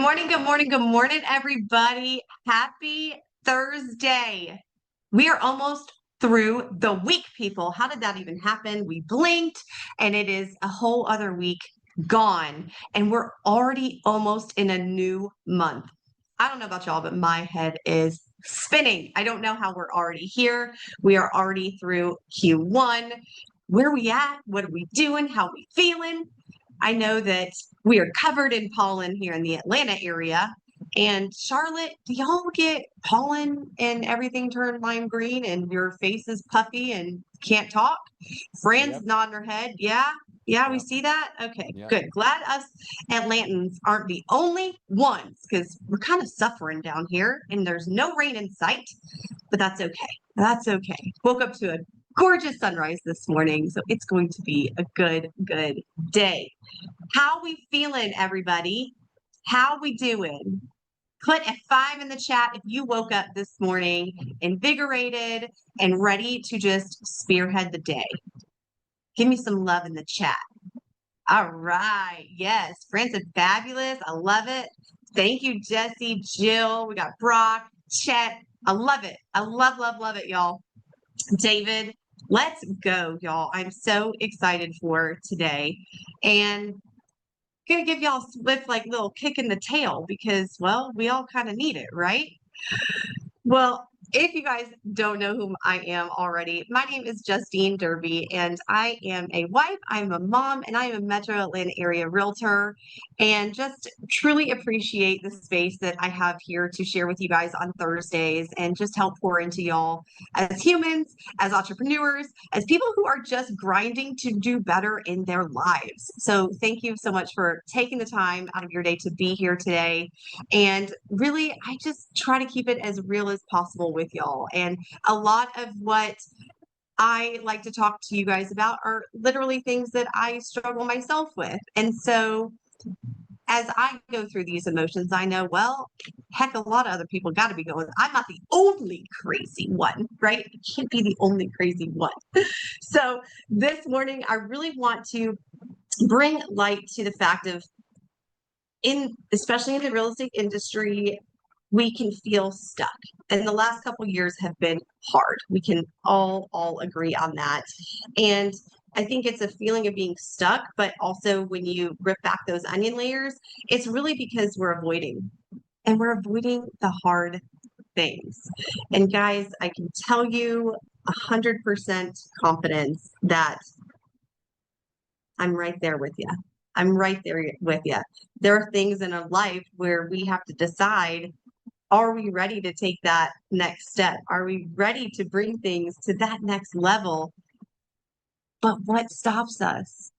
Good morning, good morning, everybody. Happy Thursday. We are almost through the week, people. How did that even happen? We blinked and it is a whole other week gone, and we're already almost in a new month. I don't know about y'all, but my head is spinning. I don't know how we're already here. We are already through Q1. Where are we at? What are we doing? How are we feeling? I know that we are covered in pollen here in the Atlanta area. And Charlotte, do y'all get pollen and everything turned lime green and your face is puffy and can't talk? Fran's Yep. nodding her head. Yeah. Yeah, we Yep. see that. Okay, Yep. good. Glad us Atlantans aren't the only ones because we're kind of suffering down here and there's no rain in sight, but that's okay. That's okay. Woke up to a gorgeous sunrise this morning, so it's going to be a good day. How we feeling, everybody? How we doing? Put a 5 in the chat if you woke up this morning invigorated and ready to just spearhead the day. Give me some love in the chat. All right. Yes. Francis, fabulous. I love it. Thank you, Jesse, Jill. We got Brock, Chet. I love it. I love it, y'all. David, let's go, y'all. I'm so excited for today. And gonna give y'all a swift, little kick in the tail because, well, we all kind of need it, right? Well, if you guys don't know who I am already, my name is Justine Derby, and I am a wife, I'm a mom, and I am a Metro Atlanta area realtor, and just truly appreciate the space that I have here to share with you guys on Thursdays and just help pour into y'all as humans, as entrepreneurs, as people who are just grinding to do better in their lives. So thank you so much for taking the time out of your day to be here today. And really, I just try to keep it as real as possible with y'all. And a lot of what I like to talk to you guys about are literally things that I struggle myself with. And so as I go through these emotions, I know, well, heck, a lot of other people got to be going, I'm not the only crazy one, right? I can't be the only crazy one. So this morning, I really want to bring light to the fact of, especially in the real estate industry, we can feel stuck. And the last couple of years have been hard. We can all agree on that. And I think it's a feeling of being stuck, but also when you rip back those onion layers, it's really because we're avoiding. And we're avoiding the hard things. And guys, I can tell you 100% confidence that I'm right there with you. I'm right there with you. There are things in our life where we have to decide, are we ready to take that next step? Are we ready to bring things to that next level? But what stops us?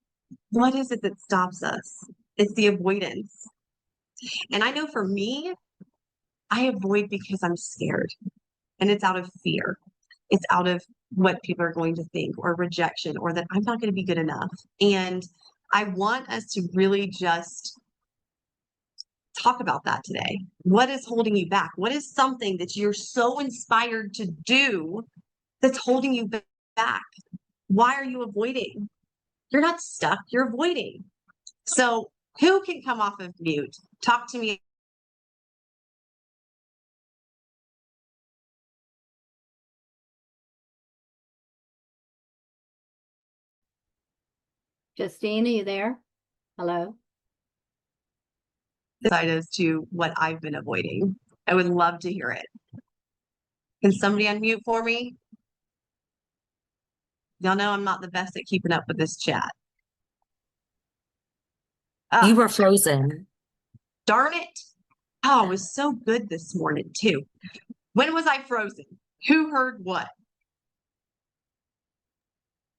What is it that stops us? It's the avoidance. And I know for me, I avoid because I'm scared, and it's out of fear. It's out of what people are going to think, or rejection, or that I'm not going to be good enough. And I want us to really just talk about that today. What is holding you back? What is something that you're so inspired to do that's holding you back? Why are you avoiding? You're not stuck, you're avoiding. So who can come off of mute? Talk to me. Justine, are you there? Hello? As to what I've been avoiding. I would love to hear it. Can somebody unmute for me? Y'all know I'm not the best at keeping up with this chat. You were frozen. Darn it. Oh, it was so good this morning, too. When was I frozen? Who heard what?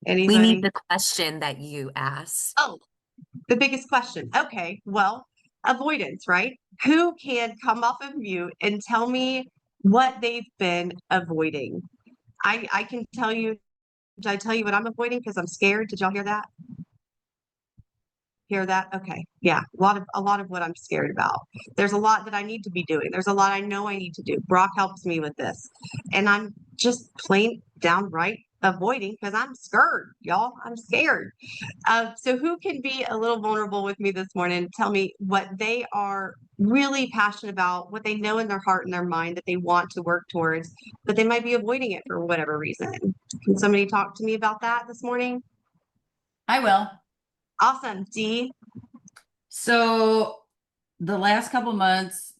Anybody? We need the question that you asked. Oh, the biggest question. Okay, well, avoidance, right? Who can come off of mute and tell me what they've been avoiding? I can tell you. Did I tell you what I'm avoiding because I'm scared? Did y'all hear that? Hear that? Okay. Yeah. A lot of what I'm scared about. There's a lot that I need to be doing. There's a lot I know I need to do. Brock helps me with this. And I'm just plain downright avoiding because I'm scared, y'all. I'm scared. So who can be a little vulnerable with me this morning? Tell me what they are really passionate about what they know in their heart and their mind that they want to work towards, but they might be avoiding it for whatever reason. Can somebody talk to me about that this morning? I will. Awesome. D. So the last couple months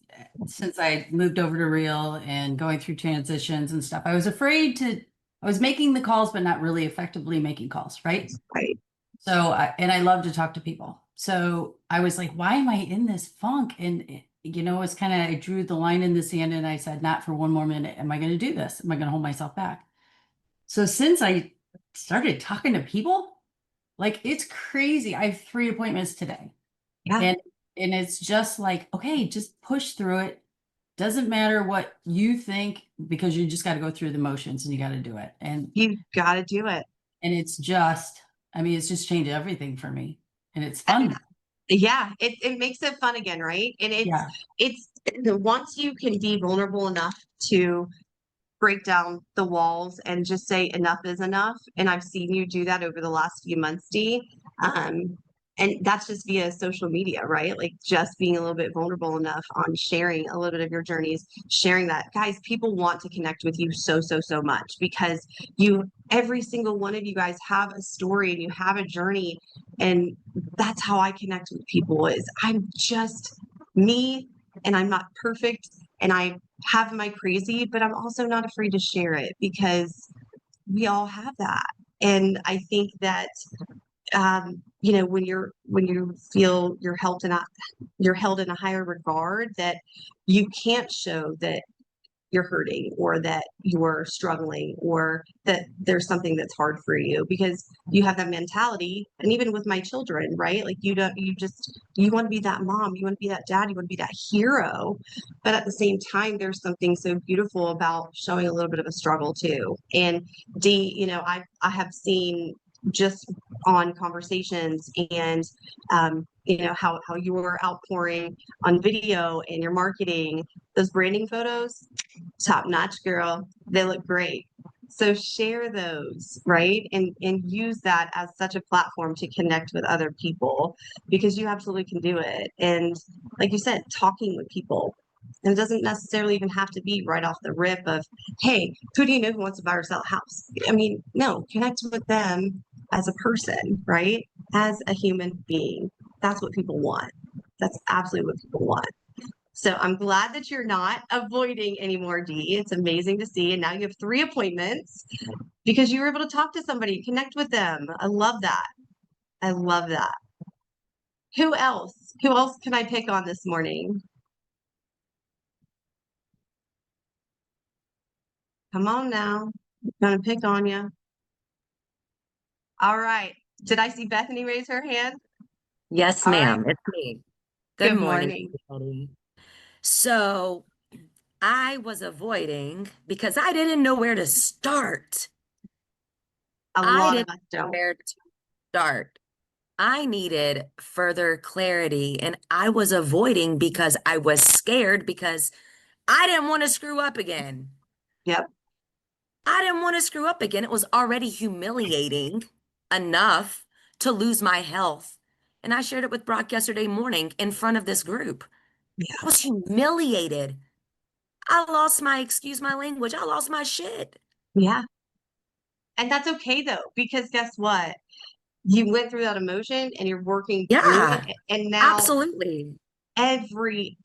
since I moved over to Real and going through transitions and stuff, I was making the calls, but not really effectively making calls, right? Right. So, I love to talk to people. So I was like, why am I in this funk? And, it's kind of, I drew the line in the sand and I said, not for one more minute. Am I going to do this? Am I going to hold myself back? So since I started talking to people, like it's crazy. I have 3 appointments today. Yeah. And it's just like, okay, just push through it. Doesn't matter what you think, because you just got to go through the motions and you got to do it. And You got to do it. it's just, it's just changed everything for me. And it's fun now. Yeah, it makes it fun again, right? And Yeah. it's once you can be vulnerable enough to break down the walls and just say enough is enough. And I've seen you do that over the last few months, Dee. And that's just via social media, right? Like just being a little bit vulnerable enough on sharing a little bit of your journeys, sharing that. Guys, people want to connect with you so, so, so much because every single one of you guys have a story and you have a journey. And that's how I connect with people is I'm just me and I'm not perfect and I have my crazy, but I'm also not afraid to share it because we all have that. And I think that when you feel you're held in a higher regard, that you can't show that you're hurting or that you're struggling or that there's something that's hard for you because you have that mentality. And even with my children, right? Like you want to be that mom, you want to be that dad, you want to be that hero. But at the same time, there's something so beautiful about showing a little bit of a struggle too. And D, I have seen just on conversations and how you are outpouring on video and your marketing, those branding photos, top notch, girl. They look great. So share those, right? And use that as such a platform to connect with other people because you absolutely can do it. And like you said, talking with people. And it doesn't necessarily even have to be right off the rip of, hey, who do you know who wants to buy or sell a house? I mean, no, connect with them as a person, right? As a human being. That's what people want. That's absolutely what people want. So I'm glad that you're not avoiding anymore, Dee. It's amazing to see. And now you have 3 appointments because you were able to talk to somebody, connect with them. I love that. I love that. Who else? Who else can I pick on this morning? Come on now. I'm gonna pick on you. All right. Did I see Bethany raise her hand? Yes, All right. ma'am. It's me. Good Good morning, morning. everybody. So I was avoiding because I didn't know where to start. A I lot of didn't us know don't. where to start. I needed further clarity and I was avoiding because I was scared because I didn't want to screw up again. Yep. I didn't want to screw up again. It was already humiliating enough to lose my health. And I shared it with Brock yesterday morning in front of this group. Yeah. I was humiliated. I lost excuse my language, I lost my shit. Yeah. And that's okay though, because guess what? You went through that emotion and you're working through it. Yeah, And now absolutely. every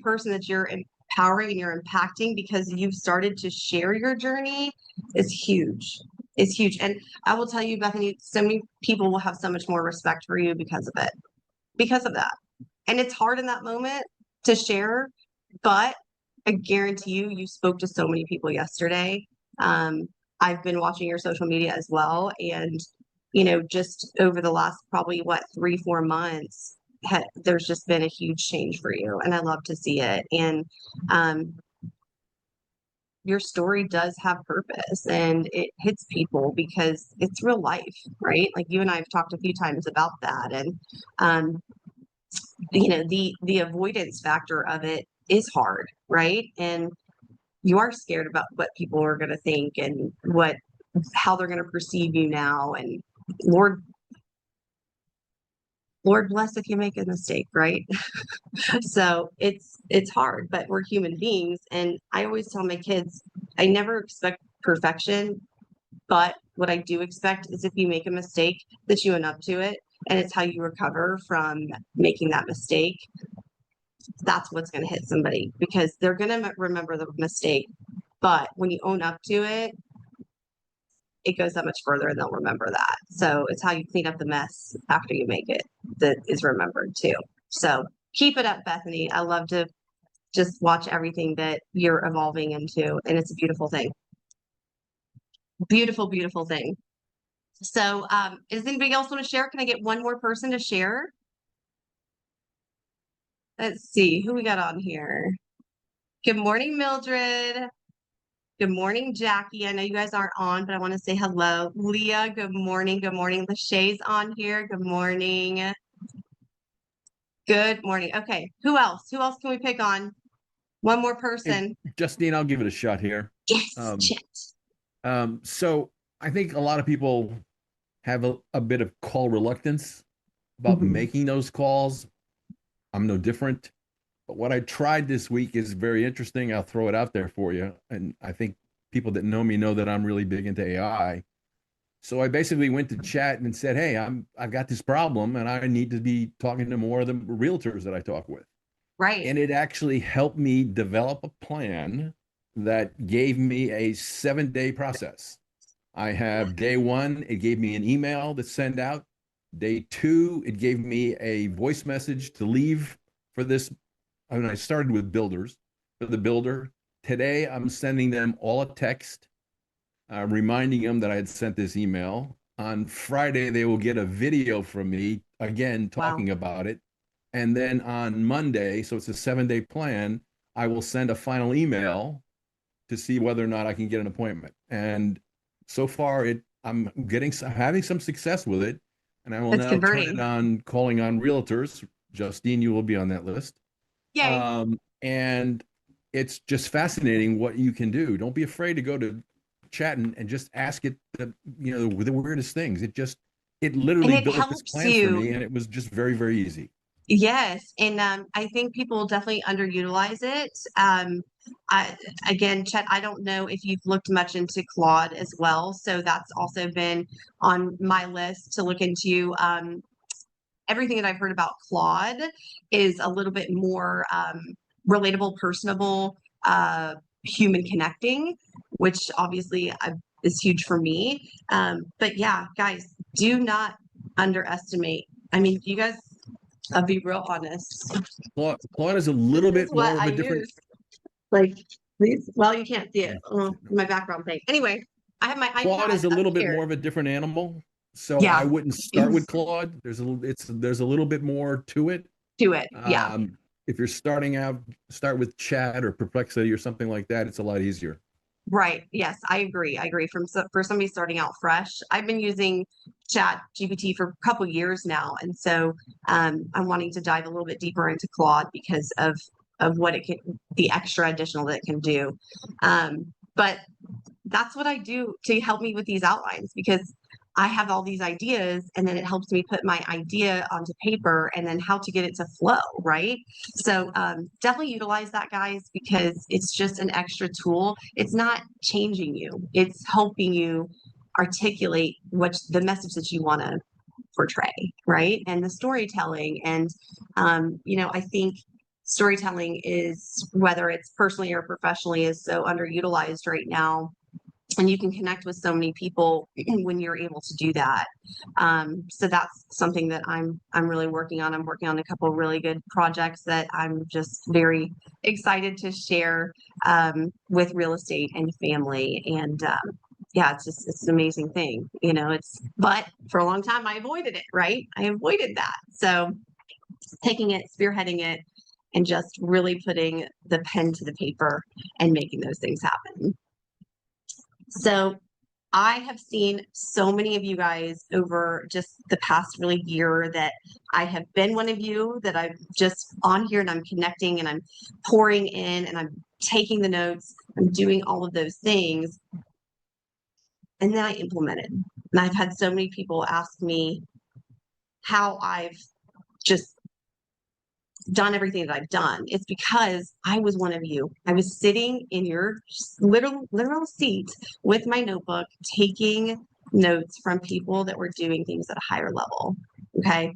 person that you're empowering and you're impacting because you've started to share your journey is huge. It's huge. And I will tell you, Bethany, so many people will have so much more respect for you because of it, because of that. And it's hard in that moment to share, but I guarantee you spoke to so many people yesterday. I've been watching your social media as well. And, just over the last probably 3-4 months, there's just been a huge change for you. And I love to see it. And your story does have purpose and it hits people because it's real life, right? Like you and I have talked a few times about that. And, the avoidance factor of it is hard, right? And you are scared about what people are going to think and how they're going to perceive you now. And Lord, Lord bless if you make a mistake, right? So it's hard, but we're human beings. And I always tell my kids, I never expect perfection, but what I do expect is if you make a mistake, that you own up to it. And it's how you recover from making that mistake. That's what's going to hit somebody because they're going to remember the mistake. But when you own up to it, it goes that much further and they'll remember that. So it's how you clean up the mess after you make it that is remembered too. So keep it up, Bethany. I love to just watch everything that you're evolving into, and it's a beautiful thing. Beautiful, beautiful thing. So does anybody else want to share? Can I get one more person to share? Let's see who we got on here. Good morning, Mildred. Good morning, Jackie. I know you guys aren't on, but I want to say hello. Leah, good morning. Good morning. Lachey's on here. Good morning. Good morning. Okay. Who else? Who else can we pick on? One more person. Hey, Justine, I'll give it a shot here. Yes, Chet. So I think a lot of people have a bit of call reluctance about Mhm. making those calls. I'm no different. But what I tried this week is very interesting. I'll throw it out there for you. And I think people that know me know that I'm really big into AI. So I basically went to chat and said, hey, I've got this problem and I need to be talking to more of the realtors that I talk with. Right. And it actually helped me develop a plan that gave me a 7-day process. I have day one, it gave me an email to send out. Day two, it gave me a voice message to leave for this. I mean, I started with builders, for the builder. Today, I'm sending them all a text, reminding them that I had sent this email. On Friday, they will get a video from me, again, talking about it. And then on Monday, so it's a 7-day plan, I will send a final email to see whether or not I can get an appointment. And so far, I'm having some success with it. And I will It's now turn converting. it on calling on realtors. Justine, you will be on that list. Yay. And it's just fascinating what you can do. Don't be afraid to go to chat and just ask it the weirdest things. It literally it built this helps plan for you. me, and it was just very, very easy. Yes, and I think people definitely underutilize it. Again, Chet, I don't know if you've looked much into Claude as well, so that's also been on my list to look into. Everything that I've heard about Claude is a little bit more relatable, personable, human connecting, which obviously is huge for me. But yeah, guys, do not underestimate. I mean, you guys. I'll be real honest. Claude is a little This is bit what more of I a different. use. Like these. Well, you can't see it. Yeah. My background thing. Anyway, I have my Claude is iPad a up little bit here. more of a different animal, so Yeah. I wouldn't start with Claude. There's a little bit more to it. Do it. Yeah. If you're starting out, start with Chat or Perplexity or something like that. It's a lot easier. Right. Yes, I agree. I agree. For somebody starting out fresh, I've been using ChatGPT for a couple years now, and so I'm wanting to dive a little bit deeper into Claude because of what it can, the extra additional that it can do. But that's what I do to help me with these outlines because I have all these ideas and then it helps me put my idea onto paper and then how to get it to flow, right? So definitely utilize that, guys, because it's just an extra tool. It's not changing you, it's helping you articulate what the message that you want to portray, right? And the storytelling. And, I think storytelling is, whether it's personally or professionally, is so underutilized right now, and you can connect with so many people when you're able to do that. So that's something that I'm really working on. I'm working on a couple of really good projects that I'm just very excited to share with real estate and family. And yeah, it's an amazing thing. But for a long time I avoided it, right? I avoided that. So taking it, spearheading it, and just really putting the pen to the paper and making those things happen. So I have seen so many of you guys over just the past really year that I have been one of you, that I'm just on here and I'm connecting and I'm pouring in and I'm taking the notes. I'm doing all of those things. And then I implemented. And I've had so many people ask me how I've just done everything that I've done. It's because I was one of you. I was sitting in your literal seat with my notebook, taking notes from people that were doing things at a higher level. Okay.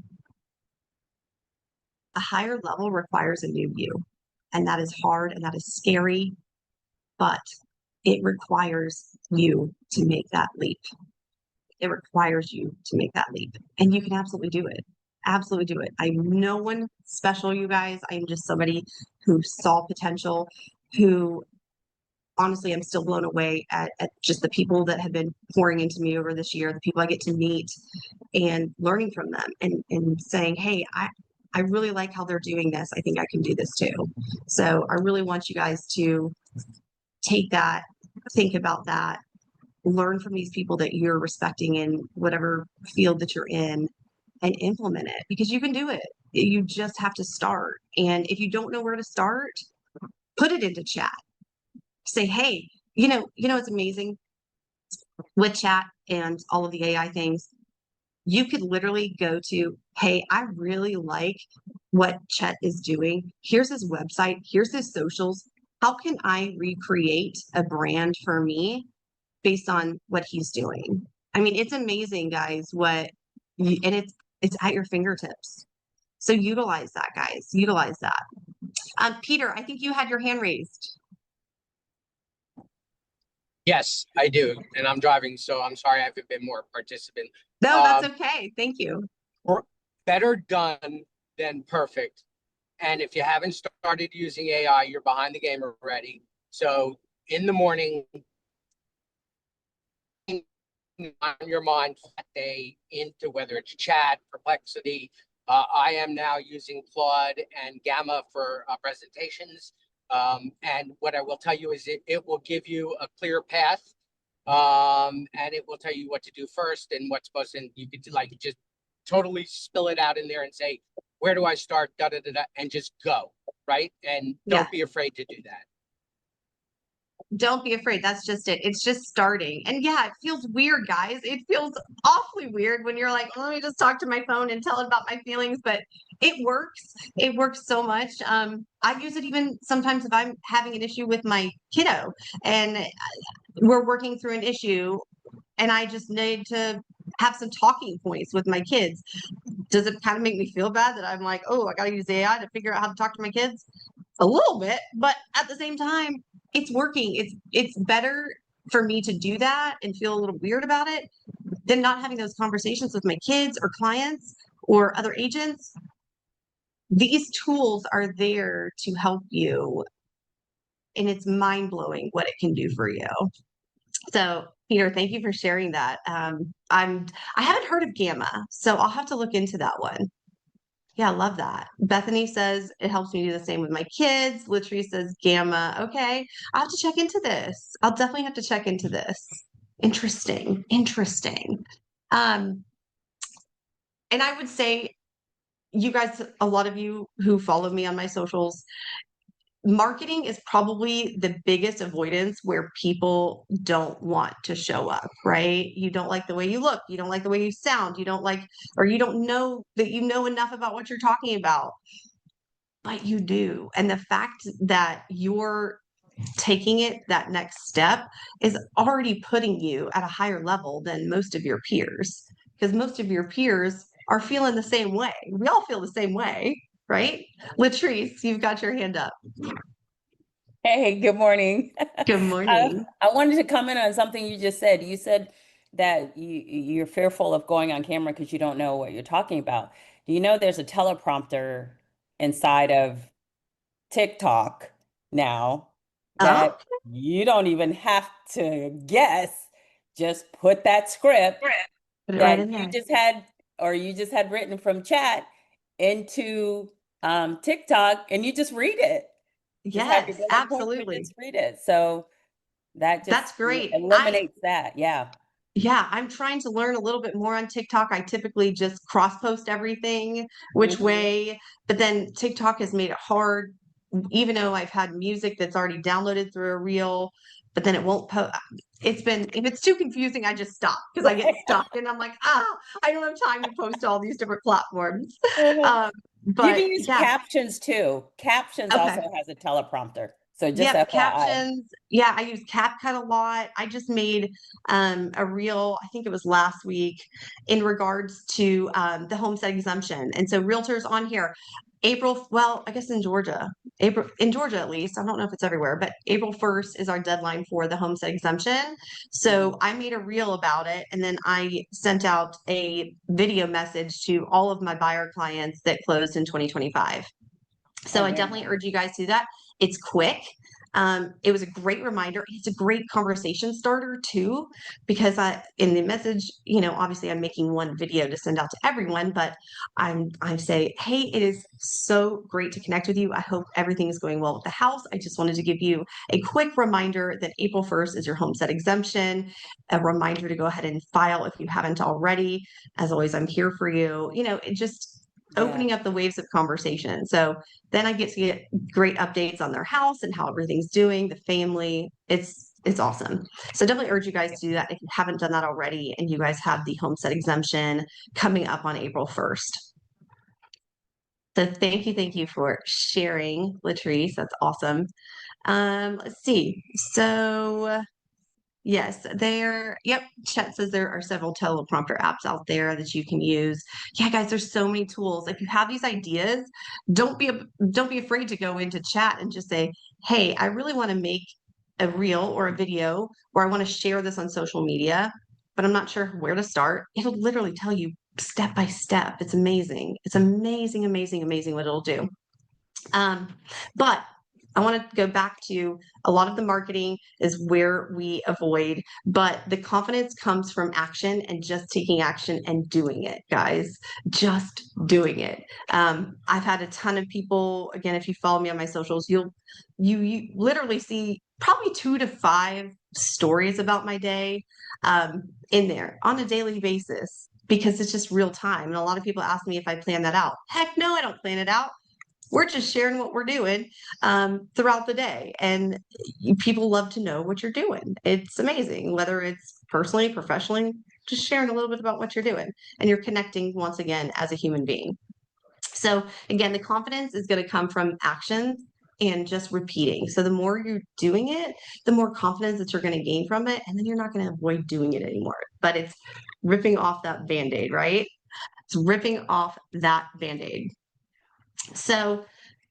A higher level requires a new you, and that is hard and that is scary, but it requires you to make that leap. It requires you to make that leap, and you can absolutely do it. Absolutely do it. I'm no one special, you guys. I'm just somebody who saw potential, who honestly, I'm still blown away at just the people that have been pouring into me over this year, the people I get to meet and learning from them and saying, hey, I really like how they're doing this. I think I can do this too. So I really want you guys to take that, think about that, learn from these people that you're respecting in whatever field that you're in, and implement it, because you can do it. You just have to start. And if you don't know where to start, put it into chat. Say, hey, it's amazing with chat and all of the AI things. You could literally go to, hey, I really like what Chet is doing. Here's his website. Here's his socials. How can I recreate a brand for me based on what he's doing? I mean, it's amazing, guys, and it's at your fingertips. So utilize that, guys. Utilize that. Peter, I think you had your hand raised. Yes, I do. And I'm driving, so I'm sorry I haven't been more participant. No, that's okay. Thank you. Better done than perfect. And if you haven't started using AI, you're behind the game already. So in the morning, on your mind that day into whether it's chat, perplexity. I am now using Claude and Gamma for presentations. And what I will tell you is it will give you a clear path. And it will tell you what to do first and what's supposed to, and you could just totally spill it out in there and say, where do I start? Da, da, da, da, and just go, right? And don't be afraid to do that. Don't be afraid. That's just it. It's just starting. And yeah, it feels weird, guys. It feels awfully weird when you're like, oh, let me just talk to my phone and tell it about my feelings. But it works. It works so much. I use it even sometimes if I'm having an issue with my kiddo and we're working through an issue and I just need to have some talking points with my kids. Does it kind of make me feel bad that I'm like, oh, I got to use AI to figure out how to talk to my kids? A little bit, but at the same time, it's working. It's better for me to do that and feel a little weird about it than not having those conversations with my kids or clients or other agents. These tools are there to help you, and it's mind-blowing what it can do for you. So, Peter, thank you for sharing that. I haven't heard of Gamma, so I'll have to look into that one. Yeah, I love that. Bethany says it helps me do the same with my kids. Latrice says Gamma. Okay, I'll have to check into this. I'll definitely have to check into this. Interesting. And I would say, you guys, a lot of you who follow me on my socials, marketing is probably the biggest avoidance where people don't want to show up, right? You don't like the way you look. You don't like the way you sound. You don't like, or you don't know that you know enough about what you're talking about, but you do. And the fact that you're taking it that next step is already putting you at a higher level than most of your peers, because most of your peers are feeling the same way. We all feel the same way, right? Latrice, you've got your hand up. Hey, good morning. Good morning. I wanted to comment on something you just said. You said that you're fearful of going on camera because you don't know what you're talking about. Do you know there's a teleprompter inside of TikTok now that you don't even have to guess, just put that script Put it that right in you there. just had written from chat into TikTok and you just read it. Just have your Yes, bullet points and absolutely. just read it. So that That's just great. eliminates that. Yeah. Yeah, I'm trying to learn a little bit more on TikTok. I typically just cross post everything which Mhm. way, but then TikTok has made it hard even though I've had music that's already downloaded through a reel, but then it won't post. It's been, if it's too confusing, I just stop because I get stuck and I'm like, I don't have time to post all these different platforms. Mhm. You But can use yeah, captions too. Captions okay. also has a teleprompter. So just Yep, FYI. captions. Yeah, I use CapCut a lot. I just made a reel, I think it was last week, in regards to the homestead exemption. And so realtors on here, April, well, I guess in Georgia, in Georgia at least, I don't know if it's everywhere, but April 1st is our deadline for the homestead exemption. So I made a reel about it, and then I sent out a video message to all of my buyer clients that closed in 2025. So Oh, I very definitely nice. urge you guys to do that. It's quick. It was a great reminder. It's a great conversation starter too, because in the message, obviously I'm making one video to send out to everyone, but I'm saying, hey, it is so great to connect with you. I hope everything is going well with the house. I just wanted to give you a quick reminder that April 1st is your homestead exemption. A reminder to go ahead and file if you haven't already. As always, I'm here for you. It just opening up the waves of conversation. So then I get to get great updates on their house and how everything's doing, the family. It's awesome. So definitely urge you guys to do that if you haven't done that already and you guys have the homestead exemption coming up on April 1st. So thank you for sharing, Latrice. That's awesome. Let's see. So yes, yep. Chet says there are several teleprompter apps out there that you can use. Yeah, guys, there's so many tools. If you have these ideas, don't be afraid to go into chat and just say, hey, I really want to make a reel or a video, or I want to share this on social media, but I'm not sure where to start. It'll literally tell you step by step. It's amazing. It's amazing, amazing, amazing what it'll do. But I want to go back to a lot of the marketing is where we avoid, but the confidence comes from action and just taking action and doing it, guys. Just doing it. I've had a ton of people, again, if you follow me on my socials, you literally see probably 2 to 5 stories about my day in there on a daily basis because it's just real time. And a lot of people ask me if I plan that out. Heck no, I don't plan it out. We're just sharing what we're doing throughout the day. And people love to know what you're doing. It's amazing, whether it's personally, professionally, just sharing a little bit about what you're doing. And you're connecting once again as a human being. So again, the confidence is going to come from action and just repeating. So the more you're doing it, the more confidence that you're going to gain from it. And then you're not going to avoid doing it anymore. But it's ripping off that Band-Aid, right? It's ripping off that Band-Aid. So,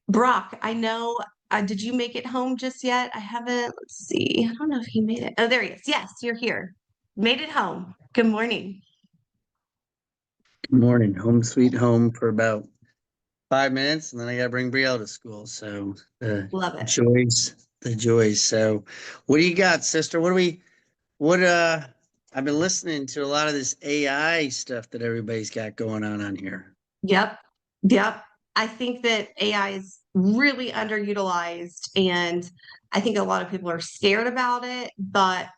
Brock, I know, did you make it home just yet? I haven't, let's see. I don't know if he made it. Oh, there he is. Yes, you're here. Made it home. Good morning. Good morning. Home sweet home for about 5 minutes, and then I gotta bring Brielle to school. So the Love it. joys. So what do you got, sister? I've been listening to a lot of this AI stuff that everybody's got going on here. Yep. Yep. I think that AI is really underutilized, and I think a lot of people are scared about it, but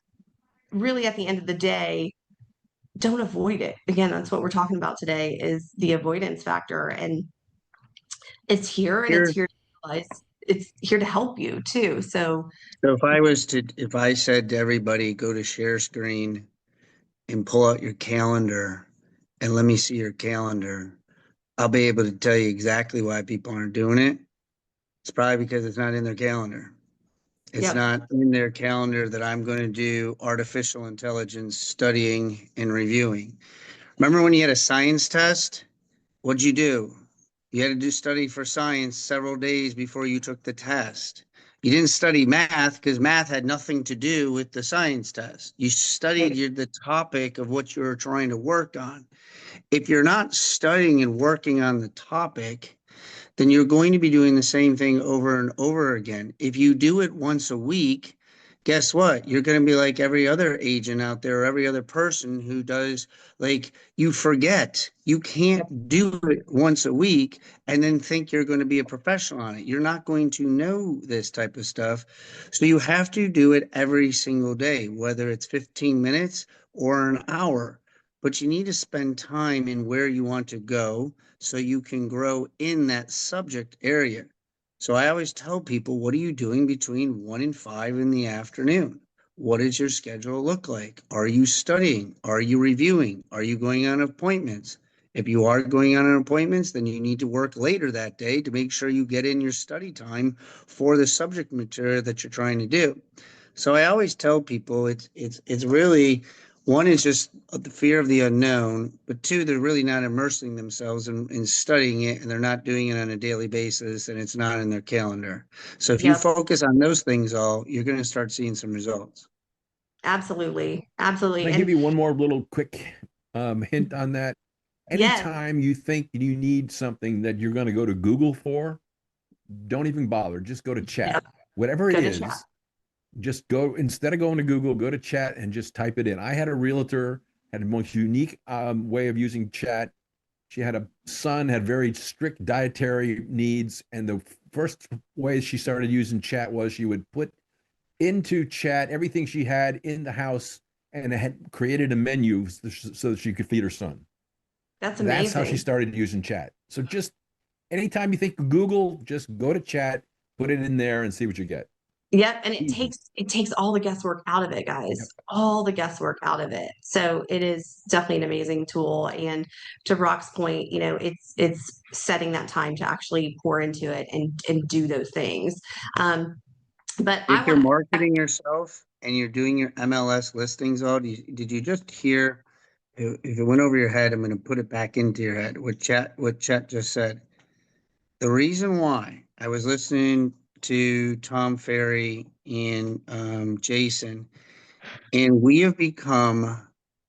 really at the end of the day, don't avoid it. Again, that's what we're talking about today is the avoidance factor. And it's here and it's Here, here to realize it's here to help you too. So so if I said to everybody, go to share screen and pull out your calendar and let me see your calendar, I'll be able to tell you exactly why people aren't doing it. It's probably because it's not in their calendar. It's yep. not in their calendar that I'm going to do artificial intelligence studying and reviewing. Remember when you had a science test? What'd you do? You had to do study for science several days before you took the test. You didn't study math because math had nothing to do with the science test. You studied the topic of what you were trying to work on. If you're not studying and working on the topic, then you're going to be doing the same thing over and over again. If you do it once a week, guess what? You're going to be like every other agent out there or every other person who does, like, you forget. You can't do it once a week and then think you're going to be a professional on it. You're not going to know this type of stuff. So you have to do it every single day, whether it's 15 minutes or an hour. But you need to spend time in where you want to go so you can grow in that subject area. So I always tell people, what are you doing between 1 and 5 in the afternoon? What does your schedule look like? Are you studying? Are you reviewing? Are you going on appointments? If you are going on appointments, then you need to work later that day to make sure you get in your study time for the subject material that you're trying to do. So I always tell people it's really, one is just the fear of the unknown, but two, they're really not immersing themselves in studying it, and they're not doing it on a daily basis, and it's not in their calendar. So if you Yep. focus on those things all, you're going to start seeing some results. Absolutely. Absolutely. Can I And give you one more little quick hint on that? yes, Anytime you think you need something that you're going to go to Google for, don't even bother. Just go to chat. Yep. Whatever it Go to chat. is, just go, instead of going to Google, go to chat and just type it in. I had a realtor, had the most unique way of using chat. She had a son, had very strict dietary needs. And the first way she started using chat was she would put into chat everything she had in the house and had created a menu so that she could feed her son. That's That's how she amazing. started using chat. So just anytime you think of Google, just go to chat, put it in there and see what you get. Yep. And Easy. it takes all the guesswork out of it, guys. Yep. All the guesswork out of it. So it is definitely an amazing tool. And to Rock's point, you know, it's setting that time to actually pour into it and do those things. But I If you're want marketing yourself and you're doing your MLS listings, all, did you just hear? If it went over your head, I'm going to put it back into your head. What Chat just said. The reason why I was listening to Tom Ferry and Jason, and we have become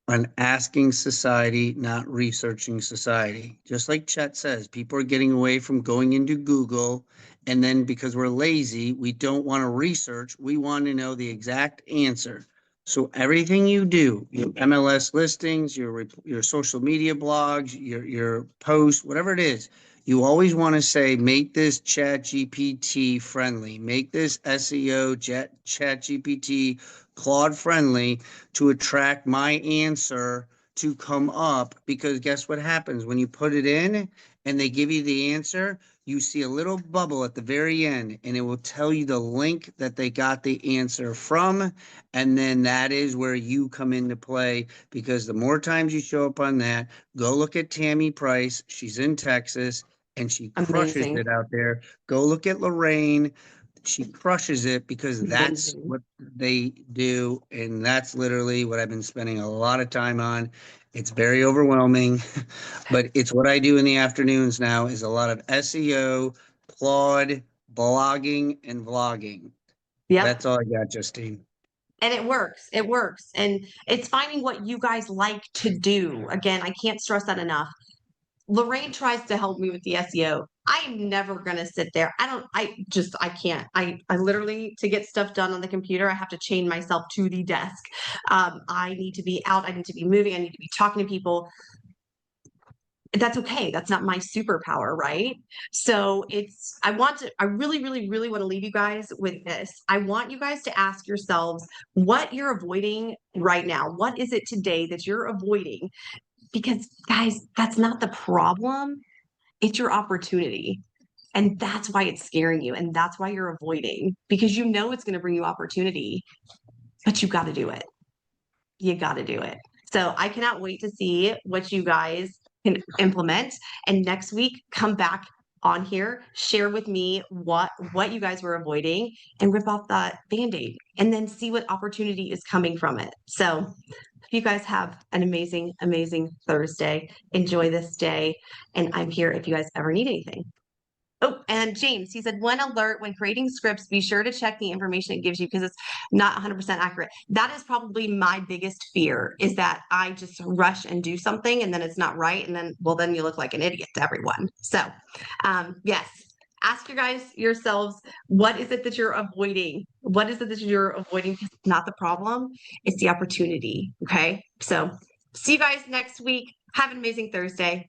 an asking society, not researching society. Just like Chet says, people are getting away from going into Google, and then because we're lazy, we don't want to research. We want to know the exact answer. So everything you do, your MLS listings, your social media blogs, your posts, whatever it is, you always want to say, make this ChatGPT friendly, make this SEO ChatGPT Claude friendly to attract my answer to come up. Because guess what happens when you put it in and they give you the answer? You see a little bubble at the very end, and it will tell you the link that they got the answer from. And then that is where you come into play, because the more times you show up on that, go look at Tammy Price. She's in Texas and she crushes amazing. it out there. Go look at Lorraine. She crushes it because that's Amazing. what they do. And that's literally what I've been spending a lot of time on. It's very overwhelming, but it's what I do in the afternoons now, is a lot of SEO, Claude, blogging, and vlogging. Yep. That's all I got, Justine. And it works. It works. And it's finding what you guys like to do. Again, I can't stress that enough. Lorraine tries to help me with the SEO. I am never going to sit there. I can't. I literally, to get stuff done on the computer, I have to chain myself to the desk. I need to be out. I need to be moving. I need to be talking to people. That's okay. That's not my superpower, right? So I really, really, really want to leave you guys with this. I want you guys to ask yourselves what you're avoiding right now. What is it today that you're avoiding? Because, guys, that's not the problem. It's your opportunity. And that's why it's scaring you. And that's why you're avoiding, because you know it's going to bring you opportunity, but you got to do it. You got to do it. So I cannot wait to see what you guys can implement. And next week, come back on here, share with me what you guys were avoiding, and rip off that band-aid and then see what opportunity is coming from it. So you guys have an amazing, amazing Thursday. Enjoy this day. And I'm here if you guys ever need anything. Oh, and James, he said, one alert when creating scripts, be sure to check the information it gives you because it's not 100% accurate. That is probably my biggest fear, is that I just rush and do something and then it's not right. And then, well, then you look like an idiot to everyone. So, yes, ask yourselves, what is it that you're avoiding? What is it that you're avoiding? Because it's not the problem, it's the opportunity. Okay. So, see you guys next week. Have an amazing Thursday.